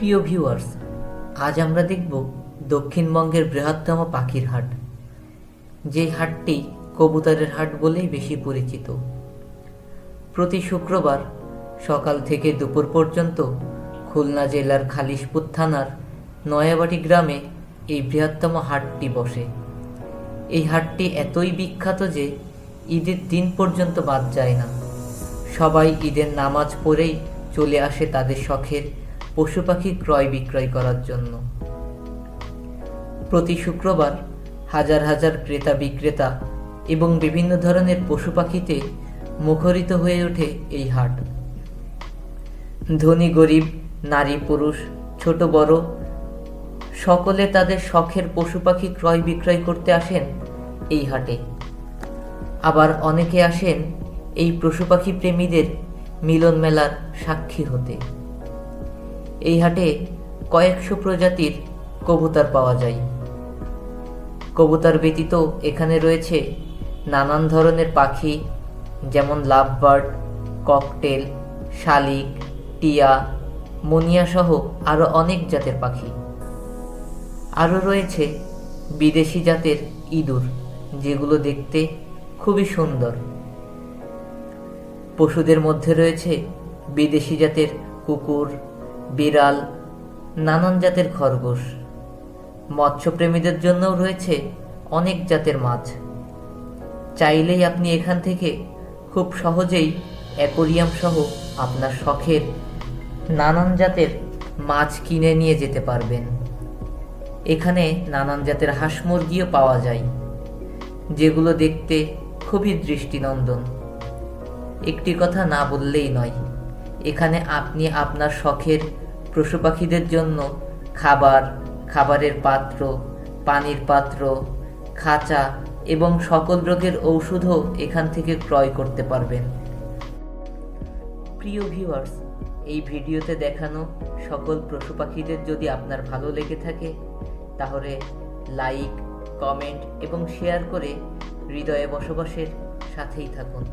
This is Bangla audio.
প্রিয় ভিউয়ার্স, আজ আমরা দেখব দক্ষিণবঙ্গের বৃহত্তম পাখির হাট। যে হাটটি কবুতরের হাট বলেই বেশি পরিচিত। প্রতি শুক্রবার সকাল থেকে দুপুর পর্যন্ত খুলনা জেলার খালিশপুর থানার নয়াবাড়ি গ্রামে এই বৃহত্তম হাটটি বসে। এই হাটটি এতই বিখ্যাত যে ঈদের দিন পর্যন্ত বাদ যায় না। সবাই ঈদের নামাজ পড়েই চলে আসে তাদের শখের পশু পাখি ক্রয় বিক্রয় করার জন্য। প্রতি শুক্রবার হাজার হাজার ক্রেতা বিক্রেতা এবং বিভিন্ন ধরনের পশু পাখিতে মুখরিত হয়ে ওঠে এই হাট। ধনী গরিব, নারী পুরুষ, ছোট বড় সকলে তাদের শখের পশু পাখি ক্রয় বিক্রয় করতে আসেন এই হাটে। আবার অনেকে আসেন এই পশু পাখি প্রেমীদের মিলন মেলার সাক্ষী হতে। এই হাটে কয়েকশো প্রজাতির কবুতর পাওয়া যায়। কবুতর ব্যতীত এখানে রয়েছে নানান ধরনের পাখি, যেমন লাভবার্ড, ককটেল, শালিক, টিয়া, মুনিয়া সহ আরও অনেক জাতের পাখি। আরও রয়েছে বিদেশি জাতের ইঁদুর, যেগুলো দেখতে খুবই সুন্দর। পশুদের মধ্যে রয়েছে বিদেশি জাতের কুকুর, বিড়াল, নানান জাতের খরগোশ। মৎস্যপ্রেমীদের জন্যও রয়েছে অনেক জাতের মাছ। চাইলেই আপনি এখান থেকে খুব সহজেই অ্যাকোরিয়াম সহ আপনার শখের নানান জাতের মাছ কিনে নিয়ে যেতে পারবেন। এখানে নানান জাতের হাঁস মুরগিও পাওয়া যায়, যেগুলো দেখতে খুবই দৃষ্টিনন্দন। একটি কথা না বললেই নয়, এখানে আপনি আপনার শখের পশু পাখিদের জন্য খাবারের পাত্র, পানির পাত্র, খাঁচা এবং সকল রোগের ঔষধও এখান থেকে ক্রয় করতে পারবেন। প্রিয় ভিউয়ার্স, এই ভিডিওতে দেখানো সকল পশু পাখিদের যদি আপনার ভালো লেগে থাকে তাহলে লাইক, কমেন্ট এবং শেয়ার করে হৃদয়ে বসবাসের সাথেই থাকুন।